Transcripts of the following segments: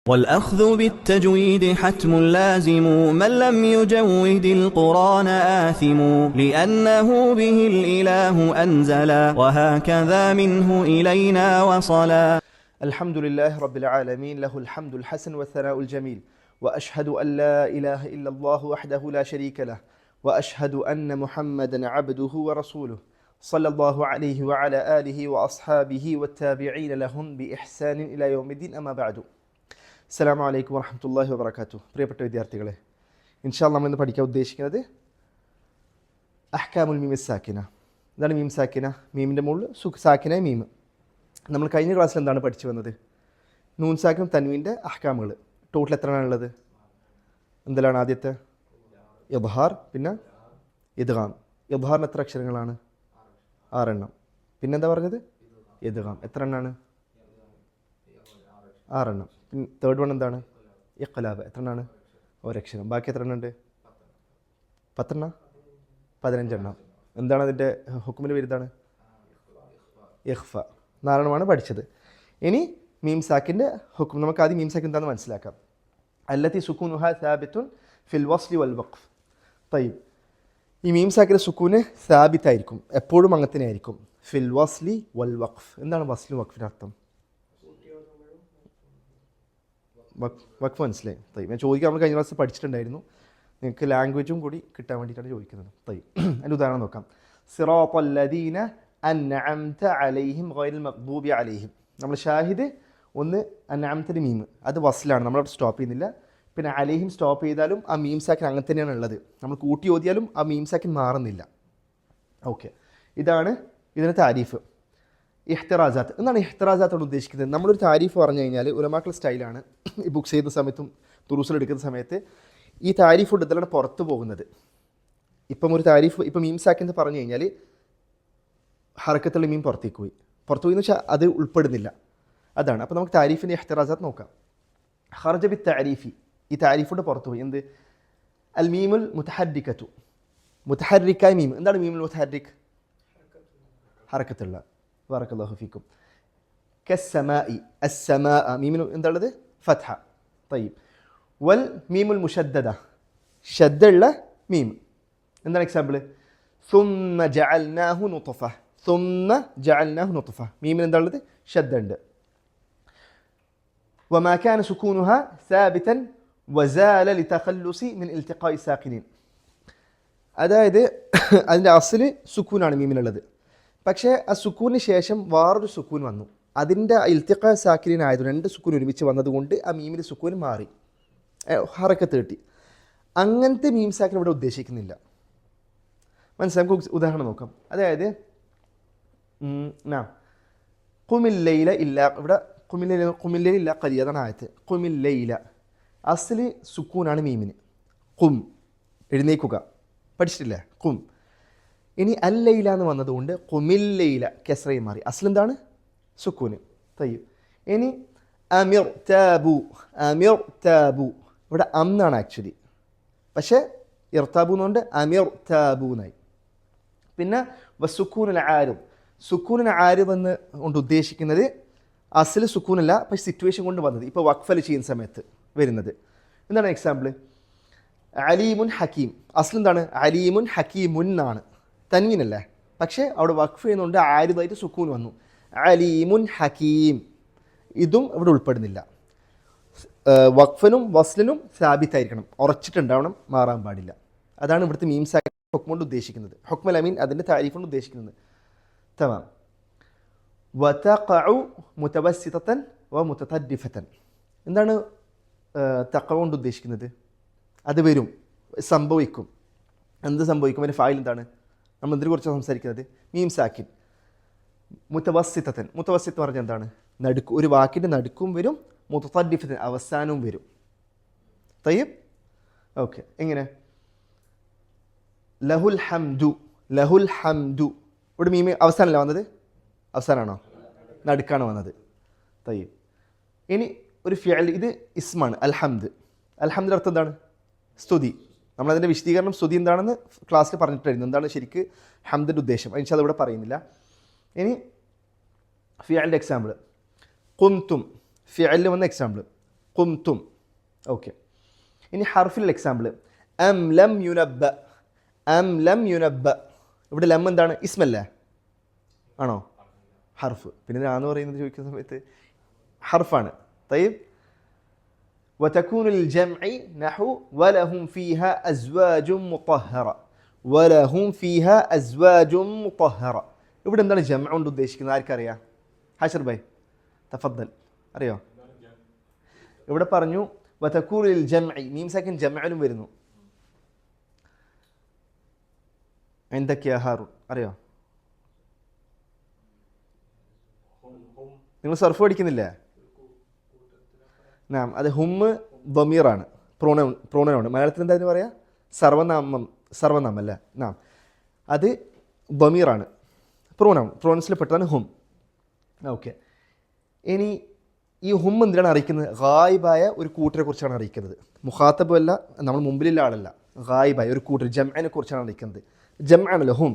والأخذ بالتجويد حتم لازم من لم يجود القرآن آثم لأنه به الإله أنزلا وهكذا منه إلينا وصلا. الحمد لله رب العالمين له الحمد الحسن والثناء الجميل وأشهد أن لا إله إلا الله وحده لا شريك له وأشهد أن محمدا عبده ورسوله صلى الله عليه وعلى آله وأصحابه والتابعين لهم بإحسان إلى يوم الدين أما بعد. അസ്സലാമു അലൈക്കും വറഹ്മത്തുള്ളാഹി വബറകാതുഹു. പ്രിയപ്പെട്ട വിദ്യാർത്ഥികളെ, ഇൻഷാ അല്ലാഹ് നമ്മൾ ഇന്ന് പഠിക്കാൻ ഉദ്ദേശിക്കുന്നത് അഹ്കാമുൽ മീം സാക്കിന. എന്താണ് മീം സാക്കിന? മീമിൻ്റെ മുകളിൽ സാക്കിന മീം. നമ്മൾ കഴിഞ്ഞ ക്ലാസ്സിൽ എന്താണ് പഠിച്ചു വന്നത്? നൂൻ സാക്കിനും തൻവീൻ്റെ അഹ്കാമുകൾ. ടോട്ടൽ എത്രയാണ് ഉള്ളത്? എന്തെല്ലാം? ആദ്യത്തെ ഇദ്ഹാർ, പിന്നെ ഇദ്ഗാം. ഇദ്ഹാറിന് എത്ര അക്ഷരങ്ങളാണ്? 6 എണ്ണം. പിന്നെന്താ പറഞ്ഞത്? ഇദ്ഗാം. എത്ര എണ്ണമാണ്? 6 എണ്ണം. പിന്നെ തേർഡ് വൺ എന്താണ്? ഇഖ്ലാബ്. എത്ര എണ്ണമാണ്? ഒരക്ഷരം. ബാക്കി എത്ര എണ്ണം ഉണ്ട്? 10 എണ്ണം? 15 എണ്ണം. എന്താണ് അതിൻ്റെ ഹുക്മിൻ്റെ പേരിതാണ്? ഇഖ്ഫ. 4 എണ്ണമാണ് പഠിച്ചത്. ഇനി മീം സാക്കിൻ്റെ ഹുക്ം. നമുക്ക് ആദ്യം മീം സാക്ക് എന്താണെന്ന് മനസ്സിലാക്കാം. അല്ലത്തി സുക്കൂനുഹാ സാബിത്തുൻ ഫിൽ വസ്ലി വൽ വഖഫ്. തയ്യിബ്. ഈ മീം സാക്കിൻ്റെ സുക്കൂന് സാബിത്തായിരിക്കും, എപ്പോഴും അങ്ങനെ തന്നെ ആയിരിക്കും. ഫിൽ വസ്ലി വൽ വഖഫ്. എന്താണ് വസ്ലി വഖഫിൻ്റെ അർത്ഥം? വഖഫ് മനസ്സിലായി? തയ്യ്. ഞാൻ ചോദിക്കാൻ നമ്മൾ കഴിഞ്ഞ ക്ലാസ് പഠിച്ചിട്ടുണ്ടായിരുന്നു. നിങ്ങൾക്ക് ലാംഗ്വേജും കൂടി കിട്ടാൻ വേണ്ടിയിട്ടാണ് ചോദിക്കുന്നത്. തയ്യ്. അതിൻ്റെ ഉദാഹരണം നോക്കാം. സിറാത്തൽ ലദീന അൻഅംത അലൈഹിം ഗൈറിൽ മഗ്ദൂബി അലൈഹിം. നമ്മൾ ഷാഹിദ് ഒന്ന് അൻഅംതയുടെ മീം, അത് വസ്ലാണ്, നമ്മളവിടെ സ്റ്റോപ്പ് ചെയ്യുന്നില്ല. പിന്നെ അലൈഹിം സ്റ്റോപ്പ് ചെയ്താലും ആ മീം സാക്കിൻ അങ്ങനെ തന്നെയാണ് ഉള്ളത്. നമ്മൾ കൂട്ടി ഓതിയാലും ആ മീം സാക്കിൻ മാറുന്നില്ല. ഓക്കെ, ഇതാണ് ഇതിൻ്റെ താരീഫ്. ഇഹ്തിറാസാത്ത്. എന്താണ് ഇഹ്തിറാസാത്തോട് ഉദ്ദേശിക്കുന്നത്? നമ്മളൊരു താരീഫ് പറഞ്ഞു കഴിഞ്ഞാൽ ഉലമാക്കളുടെ സ്റ്റൈലാണ്, ഈ ബുക്സ് ചെയ്യുന്ന സമയത്തും തുറൂസിലെടുക്കുന്ന സമയത്ത് ഈ താരീഫ് കൊണ്ട് ഇതിലാണ് പുറത്ത് പോകുന്നത്. ഇപ്പം ഒരു താരീഫ്, ഇപ്പം മീം സാക്കിന്ന് പറഞ്ഞു കഴിഞ്ഞാൽ ഹറക്കത്തുള്ള മീം പുറത്തേക്ക് പോയി എന്ന് വെച്ചാൽ അത് ഉൾപ്പെടുന്നില്ല. അതാണ്. അപ്പോൾ നമുക്ക് താരീഫിൻ്റെ ഇഹ്തിറാസാത്ത് നോക്കാം. ഖറജ ബി താരീഫി. ഈ താരീഫ് കൊണ്ട് പുറത്ത് പോയി. എന്ത്? അൽ മീമുൽ മുതഹർരിക്കത്തു. മുതഹർരിക്കായ മീം. എന്താണ് മീമുൽ മുതഹർരിക്? ഹറക്കത്തുള്ള. ബാറക്കല്ലാഹു ഫീക്കും. കസ്സമാഇ. അസ്സമാ. മീമിന് എന്താണുള്ളത്? ഫത്ഹ. തയ്യിബ്. വൽ മീമുൽ മുഷദ്ദദ. ഷദ്ദുള്ള മീം. എന്താണ് എക്സാമ്പിൾ? സുമ്മ ജഅൽനാഹു നുത്ഫ. സുമ്മ ജഅൽനാഹു നുത്ഫ. മീമിന് എന്താണുള്ളത്? ഷദ്ദ ഉണ്ട്. വമാ കാന സുകൂനുഹാ സാബിതൻ വസാല ലിതഖല്ലുസി മിൻ ഇൽതിഖാഇ സാഖിനീൻ. അതായത് അതിൻ്റെ അസ്ല് സുക്കൂനാണ് മീമിനുള്ളത്. പക്ഷേ ആ സുക്കൂന് ശേഷം വേറൊരു സുക്കൂൻ വന്നു. അതിൻ്റെ ഇൽത്തിഖാ സാക്കിനീൻ ആയതുകൊണ്ട് 2 സുക്കൂൻ ഒരുമിച്ച് വന്നതുകൊണ്ട് ആ മീമിൻ്റെ സുക്കൂൻ മാറി, ഹറക്കത്ത് കിട്ടി. അങ്ങനത്തെ മീം സാക്കിൻ ഇവിടെ ഉദ്ദേശിക്കുന്നില്ല. മനസ്സിലായി? നമുക്ക് ഉദാഹരണം നോക്കാം. അതായത് ഖുമിൽ ലൈല ഇല്ല. ഇവിടെ ഖുമിൽ ലൈല ഇല്ല ഖലീല. അതാണ് ആയത്ത്. ഖുമിൽ ലൈല. അസ്ല് സുക്കൂനാണ് മീമിന്. ഖും, എഴുന്നേക്കുക. പഠിച്ചിട്ടില്ലേ? ഖും. ഇനി അൽ ലൈല എന്ന് വന്നതുകൊണ്ട് ഖുമിൽ ലൈല കെസ്റയും മാറി. അസ്ൽ എന്താണ്? സുക്കൂന്. തയ്യ്. ഇനി അമിർ താബു. അമിർ താബു. ഇവിടെ അന്നാണ് ആക്ച്വലി, പക്ഷേ ഇർതാബു എന്നുകൊണ്ട് അമിർ താബു എന്നായി. പിന്നെ വസുക്കൂനുൽ ആരിദ്. സുക്കൂനുൽ ആരിദ് എന്ന് കൊണ്ട് ഉദ്ദേശിക്കുന്നത് അസ്ൽ സുക്കൂനല്ല, പക്ഷേ സിറ്റുവേഷൻ കൊണ്ട് വന്നത്. ഇപ്പോൾ വഖഫൽ ചെയ്യുന്ന സമയത്ത് വരുന്നത്. എന്താണ് എക്സാമ്പിൾ? അലീമുൻ ഹക്കീം. അസ്ൽ എന്താണ്? അലീമുൻ ഹക്കീമുൻ എന്നാണ്, തൻവീനല്ലേ. പക്ഷേ അവിടെ വഖഫ് ചെയ്യുന്നുണ്ട്, ആരിദായിട്ട് സുക്കൂൻ വന്നു. അലീമുൻ ഹക്കീം. ഇതും ഇവിടെ ഉൾപ്പെടുന്നില്ല. വഖഫിനും വസ്ലിനും സാബിത്തായിരിക്കണം, ഉറച്ചിട്ടുണ്ടാവണം, മാറാൻ പാടില്ല. അതാണ് ഇവിടുത്തെ മീം സാക്ക് ഹുക്ം കൊണ്ട് ഉദ്ദേശിക്കുന്നത്. ഹുക്മൽ അമീൻ അതിൻ്റെ താരീഫ് കൊണ്ട് ഉദ്ദേശിക്കുന്നത്. തമാം. വതഖഉ മുതവസ്സിതതൻ വമുതതദ്ദിഫതൻ. എന്താണ് തഖഉ കൊണ്ട് ഉദ്ദേശിക്കുന്നത്? അത് വരും, സംഭവിക്കും. എന്ത് സംഭവിക്കും? അതിൻ്റെ ഫായിൽ എന്താണ്? നമ്മൾ എന്തിനെ കുറിച്ചാണ് സംസാരിക്കുന്നത്? മീം സാക്കിൻ. മുതവസ്സിതതൻ. മുതവസ്സിത്ത് പറഞ്ഞാൽ എന്താണ്? നടുക്ക്. ഒരു വാക്കിൻ്റെ നടുക്കും വരും, മുതതദ്ദിഫതൻ അവസാനവും വരും. തയ്യബ്. ഓക്കെ. എങ്ങനെ? ലഹുൽ ഹംദു. ലഹുൽ ഹംദു. ഇവിടെ മീം അവസാനമല്ല വന്നത്? അവസാനമാണോ? നടുക്കാണ് വന്നത്. തയ്യബ്. ഇനി ഒരു ഫിഅൽ. ഇത് ഇസ്മാണ് അൽഹംദ്. അൽഹംദിൻ്റെ അർത്ഥം എന്താണ്? സ്തുതി. നമ്മളതിൻ്റെ വിശദീകരണം സ്തുതി എന്താണെന്ന് ക്ലാസ്സിൽ പറഞ്ഞിട്ടായിരുന്നു. എന്താണ് ശരിക്ക് ഹംദിൻ്റെ ഉദ്ദേശം? അതിന് അതിവിടെ പറയുന്നില്ല. ഇനി ഫിഅലിൻ്റെ എക്സാമ്പിൾ. ഖുംതും. ഫിഅലിൽ വന്ന എക്സാമ്പിൾ. ഖുംതും. ഓക്കെ, ഇനി ഹർഫിൽ എക്സാമ്പിൾ അം ലം യുനബ്ബ. അം ലം യുനബ്ബ, ഇവിടെ ലം എന്താണ്? ഇസ്മല്ലേ ആണോ? ഹർഫ്. പിന്നെ ഞാന്ന് പറയുന്നത് ചോദിക്കുന്ന സമയത്ത് ഹർഫാണ്. തയ്യിബ്. وتكون الجمع نحو ولهم فيها أزواج مطهرة. ولهم فيها أزواج مطهرة. ഇവിടെ എന്താണ് ജംഅ കൊണ്ട് ഉദ്ദേശിക്കുന്നത്? ആർക്കറിയാം? ഹാഷിർ ഭായ് തഫദ്ദൽ, അറിയോ? ഇവിടെ പറഞ്ഞു വതകൂനുൽ ജംഇ, മീം സാക്കിൻ ജംഅലും വരുന്നു. എന്തൊക്കെയാ ഹാറൂൺ, അറിയോ? നിങ്ങൾ സർഫ് പഠിക്കുന്നില്ലേ? നാം അത് ഹുമ്മ് ദമീറാണ്, പ്രോണൗണ്. മലയാളത്തിൽ എന്താ പറയാ? സർവനാമം അല്ലേ? നാം അത് ദമീറാണ്, പ്രോണൗൺസിൽ പെട്ടതാണ് ഹും. ഓക്കെ, ഇനി ഈ ഹും എന്തിനാണ് അറിയിക്കുന്നത്? ഗായിബായ ഒരു കൂട്ടരെ കുറിച്ചാണ് അറിയിക്കുന്നത്. മുഖാത്തബ് അല്ല, നമ്മൾ മുമ്പിലുള്ള ആളല്ല. ഗായിബായ ഒരു കൂട്ടർ, ജംഅനെ കുറിച്ചാണ് അറിയിക്കുന്നത്. ജംഅാണല്ലോ ഹും.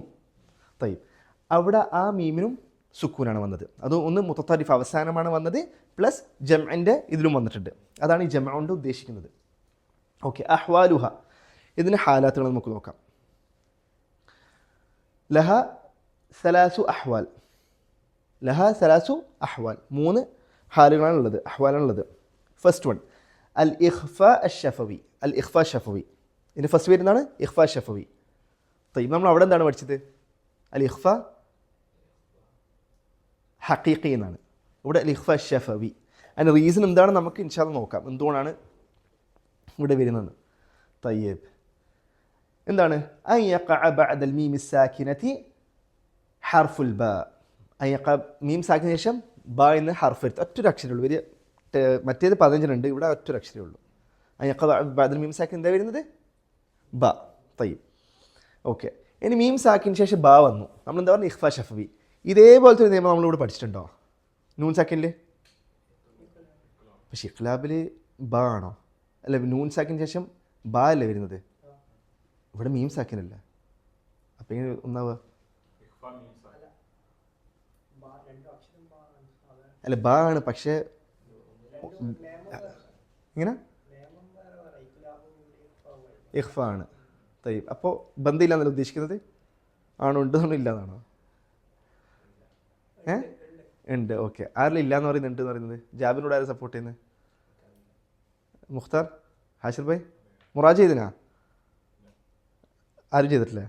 തയ്യിബ്. അവിടെ ആ മീമിനും സുക്കൂനാണ് വന്നത്. അത് ഒന്ന് മുത്തത്താരിഫ് അവസാനമാണ് വന്നത്, പ്ലസ് ജംഅൻ്റെ ഇതിലും വന്നിട്ടുണ്ട്. അതാണ് ഈ ജംഅ കൊണ്ട് ഉദ്ദേശിക്കുന്നത്. ഓക്കെ, അഹ്വാലുഹ, ഇതിൻ്റെ ഹാലാത്തുകൾ നമുക്ക് നോക്കാം. ലഹ സലാസു അഹ്വാൽ. ലഹ സലാസു അഹ്വാൽ, 3 ഹാലുകളാണുള്ളത്, അഹ്വാലാണുള്ളത്. ഫസ്റ്റ് വൺ അൽ ഇഖ്ഫ അഷ്ഷഫവി. അൽ ഇഖ്ഫ ഷഫവി, ഇതിൻ്റെ ഫസ്റ്റ് വരുന്നതാണ് ഇഖ്ഫ ഷഫവി. തയ്യിബ്. നമ്മൾ അവിടെ എന്താണ് പഠിച്ചത്? അൽ ഇഖ്ഫ ഹഖീഖി എന്നാണ്. ഇവിടെ അൽ ഇഖ്ഫ ഷഫവി. അതിൻ്റെ റീസൺ എന്താണ് നമുക്ക് ഇൻഷാ അല്ലാഹ് നോക്കാം, എന്തുകൊണ്ടാണ് ഇവിടെ വരുന്നത്. തയ്യിബ്. എന്താണ്? അൻ യഖഅ ബഅദൽ മീമി സാകിനതി ഹർഫുൽ ബാ. അൻ യഖഅ, മീം സാക്കിന് ശേഷം ബാ എന്ന ഹർഫ് എടുത്ത് ഒറ്റൊരു അക്ഷരമേ ഉള്ളൂ. വലിയ മറ്റേത് 15 ഉണ്ട്, ഇവിടെ ഒറ്റൊരു അക്ഷരമേ ഉള്ളൂ. അൻ യഖഅ ബഅദൽ മീം സാക്കിൻ എന്താ വരുന്നത്? ബാ. തയ്യിബ്. ഓക്കെ, ഇനി മീം സാക്കിന് ശേഷം ബാ വന്നു, നമ്മൾ എന്താ പറയുക? ഇഖ്ഫ ഷഫവി. ഇതേപോലത്തെ ഒരു നിയമം നമ്മളിവിടെ പഠിച്ചിട്ടുണ്ടോ? നൂൻ സാക്കിനിൽ. പക്ഷേ ഇഖ്ലാബിൽ ബാ ആണോ? അല്ല, നൂൻ സാക്കിന് ശേഷം ബാ അല്ലേ വരുന്നത്? ഇവിടെ മീം സാക്കിനല്ല. അപ്പം ഇങ്ങനെ ഒന്നാവുക? അല്ല, ബാ ആണ്, പക്ഷേ ഇങ്ങനെ ഇഖ്ഫ ആണ്. തയ്യിബ്. അപ്പോൾ ബന്ധില്ല എന്നല്ല ഉദ്ദേശിക്കുന്നത്? ആണോ? ഉണ്ടെന്നാണോ ഇല്ലാന്നാണോ? ഉണ്ട്. ഓക്കെ, ആരെല്ലാം ഇല്ല എന്ന് പറയുന്നത്? ഉണ്ട് എന്ന് പറയുന്നത് ജാബിനോട് ആരും സപ്പോർട്ട് ചെയ്യുന്നത്? മുഖ്താർ, ഹാഷിർ ഭായ്, മുറാജ് ചെയ്തിനാ? ആരും ചെയ്തിട്ടില്ല.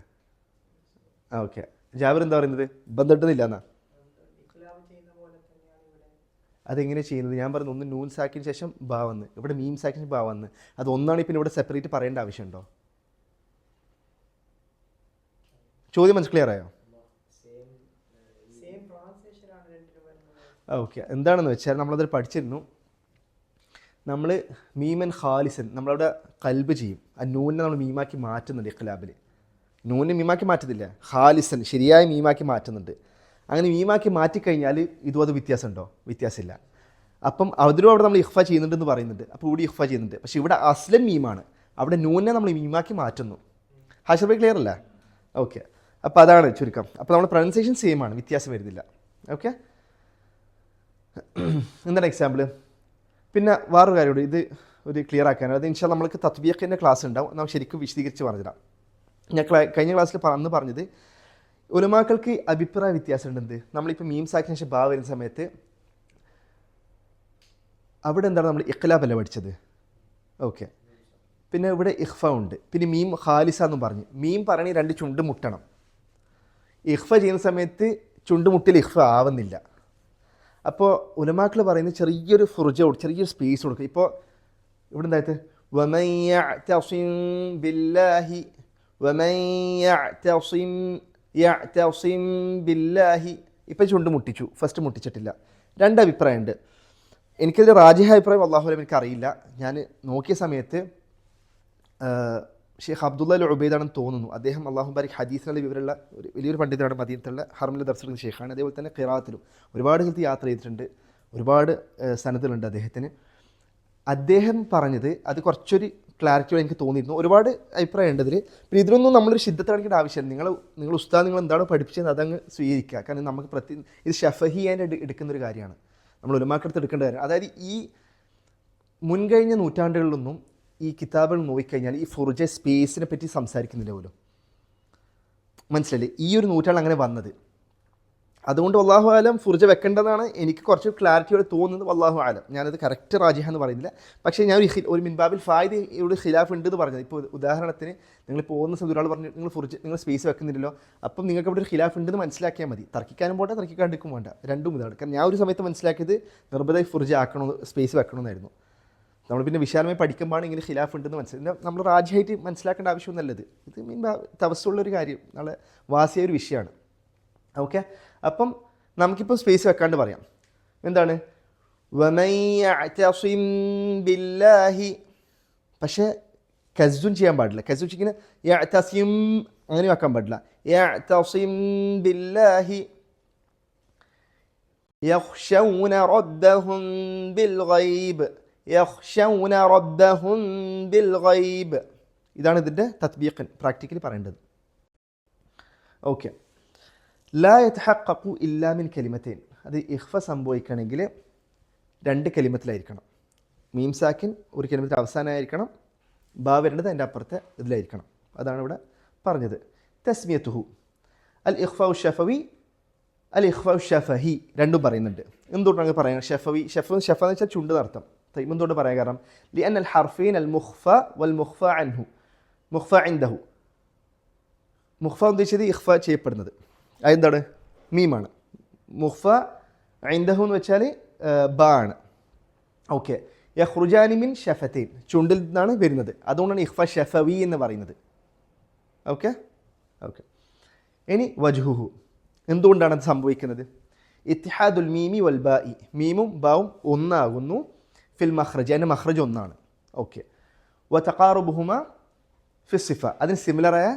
ഓക്കെ, ജാബിർ എന്താ പറയുന്നത്? ബന്ധുണ്ടെന്നില്ല എന്നാ? അതെങ്ങനെ ചെയ്യുന്നത്? ഞാൻ പറഞ്ഞു ഒന്ന് നൂൻ സാക്കിന് ശേഷം ബാ വന്ന്, ഇവിടെ മീം സാക്കിന് ബാ വന്ന്. അത് ഒന്നാണ്. പിന്നെ ഇവിടെ സെപ്പറേറ്റ് പറയേണ്ട ആവശ്യമുണ്ടോ? ചോദ്യം ക്ലിയർ ആയോ? ഓക്കെ, എന്താണെന്ന് വെച്ചാൽ നമ്മളത് പഠിച്ചിരുന്നു. നമ്മൾ മീമൻ ഖാലിസൻ, നമ്മളവിടെ കൽബ് ചെയ്യും. ആ നൂനെ നമ്മൾ മീമാക്കി മാറ്റുന്നുണ്ട്. ഇഖ്ലാബിൽ നൂനെ മീമാക്കി മാറ്റുന്നില്ല, ഖാലിസൻ ശരിയായ മീമാക്കി മാറ്റുന്നുണ്ട്. അങ്ങനെ മീമാക്കി മാറ്റിക്കഴിഞ്ഞാൽ ഇതും അത് വ്യത്യാസമുണ്ടോ? വ്യത്യാസമില്ല. അപ്പം അതിലും അവിടെ നമ്മൾ ഇഖ്ഫ ചെയ്യുന്നുണ്ടെന്ന് പറയുന്നുണ്ട്. അപ്പോൾ ഇവിടെ ഇഖ്ഫ ചെയ്യുന്നുണ്ട്. പക്ഷേ ഇവിടെ അസ്ലൻ മീമാണ്, അവിടെ നൂനെ നമ്മൾ മീമാക്കി മാറ്റുന്നു. ഹാഷിർ ഭായ് ക്ലിയർ അല്ലേ? ഓക്കെ, അപ്പോൾ അതാണ് ചുരുക്കം. അപ്പോൾ നമ്മുടെ പ്രൊനൗൺസിയേഷൻ സെയിം ആണ്, വ്യത്യാസം വരുന്നില്ല. ഓക്കെ, എന്താണ് എക്സാമ്പിൾ? പിന്നെ വേറൊരു കാര്യമുണ്ട്, ഇത് ഒരു ക്ലിയർ ആക്കാനാണ്. അത് ഇൻഷാ നമ്മൾക്ക് തത്ബീഖിൻ്റെ ക്ലാസ് ഉണ്ടാവും, നമ്മൾ ശരിക്കും വിശദീകരിച്ച് പറഞ്ഞുതരാം. ഞാൻ കഴിഞ്ഞ ക്ലാസ്സിൽ അന്ന് പറഞ്ഞത് ഉലമാക്കൾക്ക് അഭിപ്രായ വ്യത്യാസമുണ്ട്. എന്ത്? നമ്മളിപ്പോൾ മീം സാക്കിന് ശേഷം ബാ വരുന്ന സമയത്ത് അവിടെ എന്താണ് നമ്മൾ ഇഖ്ലാബല്ല പഠിച്ചത്? ഓക്കെ, പിന്നെ ഇവിടെ ഇഖ്ഫ ഉണ്ട്, പിന്നെ മീം ഖാലിസ എന്നും പറഞ്ഞു. മീം പറയണി 2 ചുണ്ട് മുട്ടണം. ഇഖ്ഫ ചെയ്യുന്ന സമയത്ത് ചുണ്ടുമുട്ടിൽ ഇഖ്ഫ ആവുന്നില്ല. അപ്പോൾ ഉലമാക്കൾ പറയുന്നത് ചെറിയൊരു ഫുർജ കൊടുക്കും, ചെറിയൊരു സ്പേസ് കൊടുക്കും. ഇപ്പോൾ ഇവിടെ എന്തായത്? വമൻ യഅ്തസിം ബില്ലാഹി, വമൻ യഅ്തസിം ബില്ലാഹി. ഇപ്പം ചുണ്ട് മുട്ടിച്ചു, ഫസ്റ്റ് മുട്ടിച്ചിട്ടില്ല. 2 അഭിപ്രായമുണ്ട്. എനിക്കതിൽ റാജിഹ അഭിപ്രായം അല്ലാഹു അലം എനിക്കറിയില്ല. ഞാൻ നോക്കിയ സമയത്ത് ഷെയ്ഖ് അബ്ദുള്ള അൽ ഉബൈദാണെന്ന് തോന്നുന്നു. അദ്ദേഹം അല്ലാഹു ബാരിക് ഹദീസിനുള്ള വിവരമുള്ള ഒരു വലിയൊരു പണ്ഡിതനാണ്. മദീനത്തുള്ള ഹറമിലെ ദർശനം ഷെയ്ഖാണ്. അതേപോലെ തന്നെ ഖിറാഅത്തിലും ഒരുപാട് സ്ഥലത്ത് യാത്ര ചെയ്തിട്ടുണ്ട്, ഒരുപാട് സനദുകളുണ്ട് അദ്ദേഹത്തിന്. അദ്ദേഹം പറഞ്ഞത് അത് കുറച്ചൊരു ക്ലാരിറ്റിയോടെ എനിക്ക് തോന്നിയിരുന്നു. ഒരുപാട് അഭിപ്രായം ഉണ്ട് അതിൽ. പിന്നെ ഇതിലൊന്നും നമ്മളൊരു ശുദ്ധത്തെ കാണിക്കേണ്ട ആവശ്യമില്ല. നിങ്ങൾ ഉസ്താദ് നിങ്ങൾ എന്താണോ പഠിപ്പിച്ചത് അതങ്ങ് സ്വീകരിക്കുക. കാരണം നമുക്ക് ഇത് ഷഫഹിയാൻ എടുക്കുന്നൊരു കാര്യമാണ്, നമ്മൾ ഉലമാക്കടുത്ത് എടുക്കേണ്ട കാര്യം. അതായത് ഈ മുൻകഴിഞ്ഞ നൂറ്റാണ്ടുകളിലൊന്നും ഈ കിതാബുകൾ നോക്കിക്കഴിഞ്ഞാൽ ഈ ഫുർജ സ്പേസിനെ പറ്റി സംസാരിക്കുന്നില്ല പോലും. മനസ്സിലല്ലേ? ഈ ഒരു നൂറ്റാണ്ട് അങ്ങനെ വന്നത്. അതുകൊണ്ട് വല്ലാഹു ആലം ഫുർജ വെക്കേണ്ടതാണ് എനിക്ക് കുറച്ച് ക്ലാരിറ്റിയോടെ തോന്നുന്നത്. വല്ലാഹു ആലം, ഞാനത് കറക്റ്റ് റാജിഹ എന്ന് പറയുന്നില്ല. പക്ഷേ ഞാൻ ഒരു മിൻബാബിൽ ഫായിദ ഇവിടെ ഖിലാഫ് ഉണ്ട് എന്ന് പറഞ്ഞത്. ഇപ്പോൾ ഉദാഹരണത്തിന് നിങ്ങൾ പോകുന്ന സമയത്ത് ഒരാൾ പറഞ്ഞു നിങ്ങൾ സ്പേസ് വെക്കുന്നില്ലല്ലോ, അപ്പം നിങ്ങൾക്ക് അവിടെ ഒരു ഖിലാഫ് ഉണ്ടെന്ന് മനസ്സിലാക്കിയാൽ മതി. തർക്കിക്കാനും പോട്ടെ, തർക്കിക്കാണ്ടിരിക്കും വേണ്ട, രണ്ടും ഇതാണ്. കാരണം ഞാൻ ഒരു സമയത്ത് മനസ്സിലാക്കിയത് നിർബന്ധമായി ഫുർജ ആക്കണോ, സ്പേസ് വെക്കണമെന്നായിരുന്നു. നമ്മൾ പിന്നെ വിശാലമായി പഠിക്കുമ്പോഴാണ് ഇങ്ങനെ ഖിലാഫ് ഉണ്ടെന്ന് മനസ്സിലായി. നമ്മൾ റാജിയായിട്ട് മനസ്സിലാക്കേണ്ട ആവശ്യമൊന്നുമല്ലത്. ഇത് തവസ്സുള്ളൊരു കാര്യം, നാളെ വാസിയായ ഒരു വിഷയമാണ്. ഓക്കെ, അപ്പം നമുക്കിപ്പോൾ സ്പേസ് വെക്കാണ്ട് പറയാം. എന്താണ്? വമൻ യഅ്തസിം ബില്ലാഹി. പക്ഷേ കസ്സുൻ ചെയ്യാൻ പാടില്ല. കസ്സുൻ ചെയ്യുന്ന യഅ്തസിം അങ്ങനെ വെക്കാൻ പാടില്ല. യഅ്തസിം ബില്ലാഹി യഖ്ശൗന റബ്ബഹും ബിൽ ഗൈബ്. യഖ്ശൗന റബ്ബഹും ബിൽ ഗൈബ്. ഇതാണ് ഇതിൻ്റെ തത്ബീഖൻ പ്രാക്ടിക്കലി പറയേണ്ടത്. ഓക്കെ. ലാ യതഹഖഖു ഇല്ലാ മിൻ കലിമത്തൈൻ. അത് ഇഖ്ഫ സംഭവിക്കണമെങ്കിൽ 2 കലിമത്തിലായിരിക്കണം. മീം സാക്കിൻ ഒരു കലിമത്തിൽ അവസാനമായിരിക്കണം, ബാ വരേണ്ടത് അതിൻ്റെ അപ്പുറത്തെ ഇതിലായിരിക്കണം. അതാണ് ഇവിടെ പറഞ്ഞത്. തസ്മിയത്തുഹു അൽ ഇഖ്ഫാഉ ഷഫവി, അൽ ഇഖ്ഫാഉ ഷഫഹി രണ്ടും പറയുന്നുണ്ട്. എന്തുകൊണ്ടാണ് പറയുന്നത്? ഷഫവി, ഷഫ എന്ന് വെച്ചാൽ ചുണ്ട് നടത്തം. എന്തുകൊണ്ട് പറയാൻ കാരണം ലിഅൻ അൽ ഹർഫീൻ അൽ മുഖ്ഫ വൽ മുഖ്ഫ അൻഹു മുഖ്ഫ ഇൻദഹു. മുഖ്ഫ ഉദ്ദേശിച്ചത് ഇഖ്ഫ ചെയ്യപ്പെടുന്നത് അതെന്താണ്? മീമാണ്. മുഖ്ഫ ഇൻദഹു എന്ന് വെച്ചാൽ ബാ ആണ്. ഓക്കെ. യഖ്റുജാനി മിൻ ഷഫതൈൻ, ചുണ്ടിൽ നിന്നാണ് വരുന്നത്. അതുകൊണ്ടാണ് ഇഖ്ഫ ഷഫവി എന്ന് പറയുന്നത്. Okay okay. ഇനി വജ്ഹുഹു, എന്തുകൊണ്ടാണ് അത് സംഭവിക്കുന്നത്? ഇത്തിഹാദുൽ മീമി വൽ ബാഇ, മീമും ബാവും ഒന്നാകുന്നു. ഫിൽ മഖ്റജ്, അതിൻ്റെ മഖ്റജ് ഒന്നാണ്. ഓക്കെ. വതഖാറുബുഹുമ ഫി സിഫ, അതിന് സിമിലറായ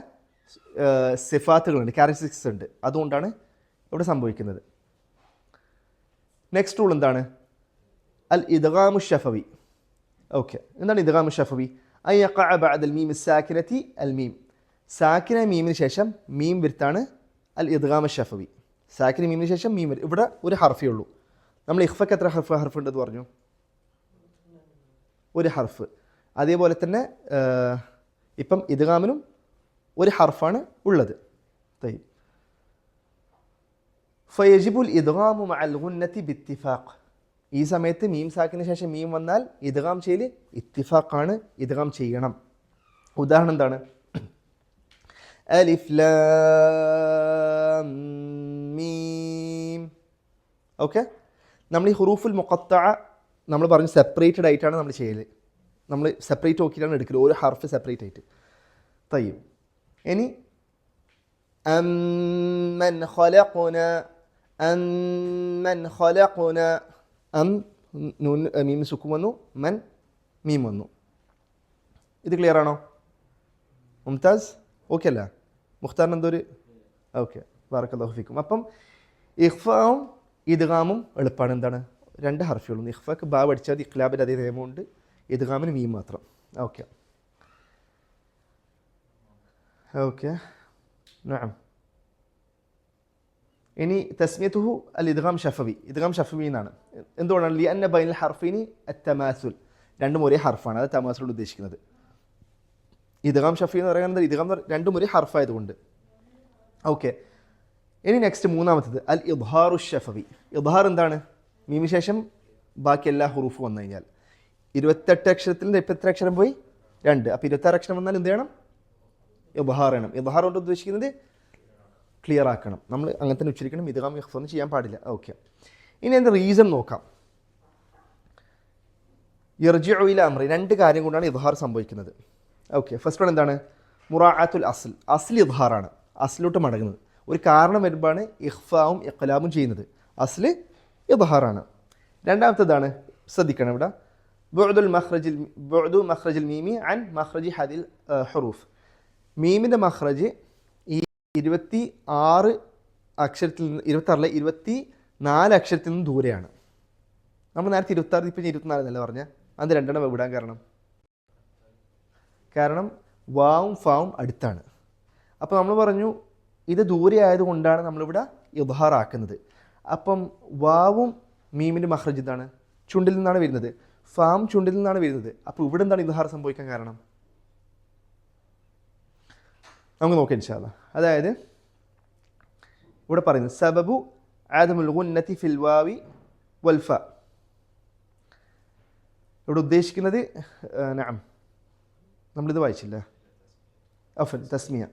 സിഫാത്തുകളുണ്ട്, ക്യാരക്ടറിസ്റ്റിക്സ് ഉണ്ട്. അതുകൊണ്ടാണ് ഇവിടെ സംഭവിക്കുന്നത്. നെക്സ്റ്റ് റൂൾ എന്താണ്? അൽ ഇദ്ഗാമു ഷഫവി. ഓക്കെ, എന്താണ് ഇദ്ഗാമു ഷഫവി? അൻ യഖഅ ബഅദൽ മീം സാക്കിനതി അൽ മീം, സാക്കിന മീമിന് ശേഷം മീം വരുത്താണ് അൽ ഇദ്ഗാമു ഷഫവി. സാക്കിന മീമിന് ശേഷം മീം വരും. ഇവിടെ ഒരു ഹർഫേ ഉള്ളൂ. നമ്മൾ ഇഖ്ഫക്ക് എത്ര ഹർഫ് ഉണ്ടെന്ന് പറഞ്ഞു? ഒരു ഹർഫ്. അതേപോലെ തന്നെ ഇപ്പം ഇദ്ഗാമിനും ഒരു ഹർഫാണ് ഉള്ളത്. ഫയജിബുൽ ഇദ്ഗാമു മഅൽ ഗുന്നതി ബിത്തിഫാഖ്. ഈ സമയത്ത് മീം സാക്കിന് ശേഷം മീം വന്നാൽ ഇദ്ഗാം ചെയ്യൽ ഇത്തിഫാഖാണ്, ഇദ്ഗാം ചെയ്യണം. ഉദാഹരണം എന്താണ്? അലിഫ് ലാം മീം. ഓക്കെ, നമ്മൾ ഈ ഹുറൂഫുൽ മുഖത്തഅ നമ്മൾ പറഞ്ഞു സെപ്പറേറ്റഡ് ആയിട്ടാണ് നമ്മൾ ചെയ്യൽ. നമ്മൾ സെപ്പറേറ്റ് നോക്കിയിട്ടാണ് എടുക്കൽ, ഒരു ഹർഫ് സെപ്പറേറ്റ് ആയിട്ട്. തയ്യും. ഇനി അമ്മൻ ഖലഖന, അമ്മൻ ഖലഖന, നൂൻ മീം സുക്കൂൻ വന്നു, മൻ മീം വന്നു. ഇത് ക്ലിയർ ആണോ? മുംതാസ് ഓക്കെ അല്ല? മുഖ്താറിന് എന്തൊരു ഓക്കെ, ബാറക്കല്ലാഹു ഫീക്കും. അപ്പം ഇഖ്ഫാവും ഇദ്ഗാമും എളുപ്പമാണ്. എന്താണ്? 2 ഹർഫുകളും. ഇഖ്ഫക്ക് ബാ പഠിച്ചാൽ ഇഖ്ലാബിൻ്റെ അതേ നിയമമുണ്ട്, ഇദ്ഗാമിന് മീം മാത്രം. Okay okay. നഅം. ഇനി തസ്മിയത്തുഹു അൽ ഇദ്ഗാം ഷഫവി, ഇദ്ഗാം ഷഫവി എന്നാണ്. എന്തുകൊണ്ടാണ്? ലിഅന്ന ബൈനൽ ഹർഫിനി അത്തമാസുൽ, രണ്ടും ഒരേ ഹർഫാണ്. അത് തമാസുൽ ഉദ്ദേശിക്കുന്നത്. ഇദ്ഗാം ഷഫവി എന്ന് പറയുന്നത് ഇദ്ഗാം രണ്ടും ഒരേ ഹർഫായതുകൊണ്ട്. ഓക്കെ. ഇനി നെക്സ്റ്റ് മൂന്നാമത്തത് അൽ ഇദ്ഹാറു ഷഫവി. ഇദ്ഹാർ എന്താണ്? മീമിന് ശേഷം ബാക്കി എല്ലാ ഹുറൂഫ് വന്നു കഴിഞ്ഞാൽ 28 അക്ഷരത്തിൽ നിന്ന് എത്ര അക്ഷരം പോയി? 2. അപ്പോൾ 26 അക്ഷരം വന്നാൽ എന്ത് ചെയ്യണം? ഇദ്ഹാർ ചെയ്യണം. ഇദ്ഹാർ കൊണ്ട് ഉദ്ദേശിക്കുന്നത് ക്ലിയർ ആക്കണം. നമ്മൾ അങ്ങനെ തന്നെ ഉച്ചരിക്കണം. ഇദ്ഗാം ഇഖ്ഫ ചെയ്യാൻ പാടില്ല. ഓക്കെ. ഇനി അതിൻ്റെ റീസൺ നോക്കാം. യർജിഉ ഇലാ അംറി, 2 കാര്യം കൊണ്ടാണ് ഇദ്ഹാർ സംഭവിക്കുന്നത്. ഓക്കെ, ഫസ്റ്റ് വൺ എന്താണ്? മുറാഅത്തുൽ അസ്ൽ, അസ്ൽ ഇദ്ഹാറാണ്, അസ്ലോട്ട് മടങ്ങുന്നത്. ഒരു കാരണം വരുമ്പോഴാണ് ഇഖ്ഫാവും ഇഖ്ലാബും ചെയ്യുന്നത്. അസ്ൽ ഇദ്ഹാറാണ്. രണ്ടാമത്തേതാണ്, ശ്രദ്ധിക്കണം ഇവിടെ, ബുഅദു മഖ്റജിൽ മീമി അൻ മഖ്റജി ഹദിൽ ഹുറൂഫ്. മീമിൻ്റെ മഖ്റജ് ഈ 26 അക്ഷരത്തിൽ നിന്ന് 24 അക്ഷരത്തിൽ നിന്ന് ദൂരെയാണ്. നമ്മൾ നേരത്തെ 26, ഇപ്പം 24 എന്നല്ല പറഞ്ഞാൽ. അത് 2 വിടാൻ കാരണം വാവും ഫാവും അടുത്താണ്. അപ്പോൾ നമ്മൾ പറഞ്ഞു ഇത് ദൂരെ ആയതുകൊണ്ടാണ് നമ്മളിവിടെ ഇദ്ഹാർ ആക്കുന്നത്. അപ്പം വാവും മീമിൻ്റെ മഖ്റജ് ഇതാണ്, ചുണ്ടിൽ നിന്നാണ് വരുന്നത്. ഫാം ചുണ്ടിൽ നിന്നാണ് വരുന്നത്. അപ്പോൾ ഇവിടെ എന്താണ് ഇദ്ഹാർ സംഭവിക്കാൻ കാരണം? നമുക്ക് നോക്കാം ഇൻഷാ അല്ലാഹ്. അതായത് ഇവിടെ പറയുന്നത് സബബു ആദമുൽ ഗുന്നതി ഫിൽ വാവി വൽ ഫ. ഇവിടെ ഉദ്ദേശിക്കുന്നത് നഅം നമ്മളിത് വായിച്ചില്ല, അഫൻ തസ്മിയ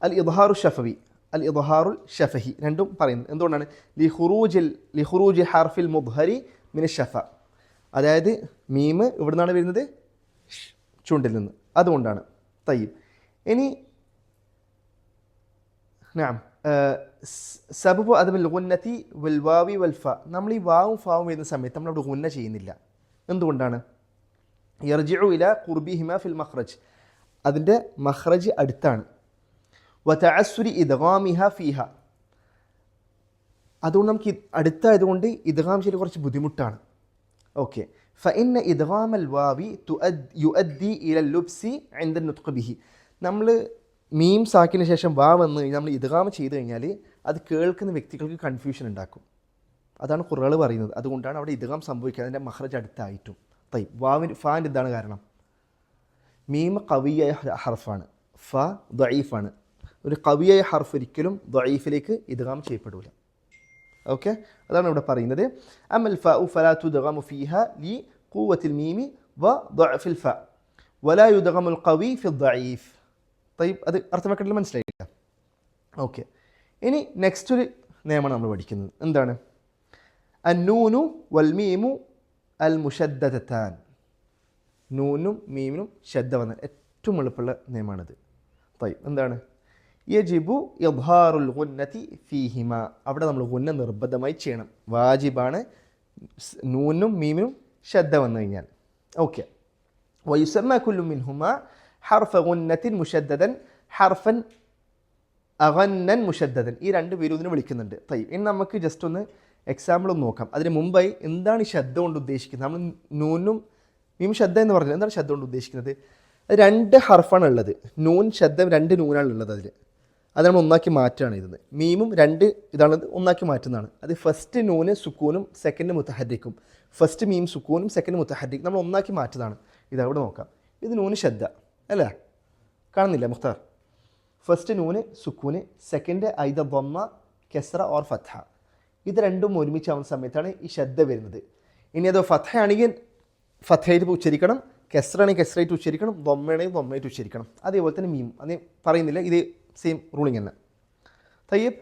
അൽ ഇദ്ഹാറു ഷഫവി അൽ ഇദ്ഹാറുൽ ഷഫഹി രണ്ടും പറയുന്നത് എന്തുകൊണ്ടാണ്? ലിഖുറൂജി ഹർഫിൽ മുദ്ഹരി മിന ഷഫ. അതായത് മീമ് ഇവിടെ നിന്നാണ് വരുന്നത്, ചുണ്ടിൽ നിന്ന്, അതുകൊണ്ടാണ്. തയ്യിബ്. ഇനി നഅം സബബു അദമുൽ ഗുന്നതി വൽ വാവി വൽ ഫ. നമ്മൾ ഈ വാവും ഫാവും വരുന്ന സമയത്ത് നമ്മൾ അവിടെ ഗുന്ന ചെയ്യുന്നില്ല. എന്തുകൊണ്ടാണ്? യർജിഉ ഇലാ ഖുർബിഹിമ ഫിൽ മഖ്റജ്. അതിൻ്റെ മഖ്റജ് അടുത്താണ്. വതഅസ്സുരി ഇദ്ഗാമിഹ ഫീഹ. അതുകൊണ്ട് നമുക്ക് അടുത്തായതുകൊണ്ട് ഇദ്ഗാം ചെയ്യൽ കുറച്ച് ബുദ്ധിമുട്ടാണ്. ഓക്കെ. ഫഇന്ന ഇദ്ഗാമൽ വാവി യുഅദ്ദി ഇലൽ ലുബ്സി ഇൻദ നുത്ഖ് ബിഹി. നമ്മൾ മീം സാക്കിന് ശേഷം വാ വന്ന് കഴിഞ്ഞാൽ നമ്മൾ ഇദ്ഗാം ചെയ്ത് കഴിഞ്ഞാൽ അത് കേൾക്കുന്ന വ്യക്തികൾക്ക് കൺഫ്യൂഷൻ ഉണ്ടാക്കും. അതാണ് ഖുർആൻ പറയുന്നത്. അതുകൊണ്ടാണ് അവിടെ ഇദ്ഗാം സംഭവിക്കുക, അതിൻ്റെ മഖ്റജ് അടുത്തായിട്ടും. തയ്യിബ്. വാവിന് ഫാൻ്റെ എന്താണ് കാരണം? മീം ഖവിയായ ഹർഫാണ്, ഫ ദഈഫാണ്. ഒരു ഖവിയായ ഹർഫ് ഒരിക്കലും ദഈഫിലേക്ക് ഇദ്ഗാം ചെയ്യപ്പെടില്ല. ഓക്കെ, അതാണ് ഇവിടെ പറയുന്നത്. അമൽ ഫാഉ ഫലാ തുദ്ഗമു ഫീഹ ലി ഖുവത്തിൽ മീമി വ ദഅഫിൽ ഫ വലാ യുദ്ഗമുൽ ഖവി ഫിൽ ദഈഫ്. തയ്യിബ്. അത് അർത്ഥമാക്കേണ്ടത് മനസ്സിലായില്ല? ഓക്കെ. ഇനി നെക്സ്റ്റ് ഒരു നിയമമാണ് നമ്മൾ പഠിക്കുന്നത്. എന്താണ്? അന്നൂനു വൽ മീമു അൽ മുഷദ്ദദതാൻ. നൂനും മീമിനും ശദ്ദ വന്നാൽ ഏറ്റവും എളുപ്പമുള്ള നിയമമാണിത്. തയ്യിബ്. എന്താണ്? യജിബു ഇദ്ഹാറുൽ ഗുന്നതി ഫീഹിമ. അവിടെ നമ്മൾ ഗുന്ന നിർബന്ധമായി ചെയ്യണം, വാജിബാണ്. നൂനും മീമിനും ശദ്ദ വന്നു കഴിഞ്ഞാൽ. ഓക്കെ. വയുസമ്മ കുല്ലു മിൻഹുമ ഹർഫ ഗുന്നത്തിൻ മുഷദ്ദദൻ ഹർഫൻ അഗന്നൻ മുഷദ്ദദൻ. ഈ രണ്ട് പേരും ഇതിനെ വിളിക്കുന്നുണ്ട്. തയ്യിബ്. ഇനി നമുക്ക് ജസ്റ്റ് ഒന്ന് എക്സാമ്പിൾ ഒന്ന് നോക്കാം. അതിന് മുമ്പായി എന്താണ് ഈ ശബ്ദ കൊണ്ട് ഉദ്ദേശിക്കുന്നത്? നമ്മൾ നൂനും മീം ശബ്ദ എന്ന് പറഞ്ഞത് എന്താണ് ശബ്ദം കൊണ്ട് ഉദ്ദേശിക്കുന്നത്? രണ്ട് ഹർഫാണ് ഉള്ളത്. നൂൻ ശബ്ദം രണ്ട് നൂനാണ് ഉള്ളത്. അത് നമ്മൾ ഒന്നാക്കി മാറ്റുകയാണ് ചെയ്തത്. മീമും രണ്ട് ഇതാണ് ഒന്നാക്കി മാറ്റുന്നതാണ്. അത് ഫസ്റ്റ് നൂന് സുക്കൂനും സെക്കൻഡ് മുത്തഹരിക്കും, ഫസ്റ്റ് മീം സുക്കൂനും സെക്കൻഡ് മുത്തഹരിക്കും നമ്മൾ ഒന്നാക്കി മാറ്റുന്നതാണ്. ഇതവിടെ നോക്കാം. ഇത് നൂന് ശബ്ദ അല്ലേ? കാണുന്നില്ല മുഖ്താർ? ഫസ്റ്റ് നൂന് സുക്കൂന്, സെക്കൻഡ് ഐദ ദമ്മ കെസ്ര ഓർ ഫത്ഹ. ഇത് രണ്ടും ഒരുമിച്ചാവുന്ന സമയത്താണ് ഈ ശബ്ദ വരുന്നത്. ഇനി അത് ഫത്ഹ ആണെങ്കിൽ ഫത്ഹയായിട്ട് ഉച്ചരിക്കണം, കെസ്റാണെങ്കിൽ കെസ്റായിട്ട് ഉച്ചരിക്കണം, ദമ്മയാണെങ്കിൽ ദമ്മയായിട്ട് ഉച്ചരിക്കണം. അതേപോലെ തന്നെ മീം അത് പറയുന്നില്ല, ഇത് സെയിം റൂളിംഗ് തന്നെ. തയ്യബ്.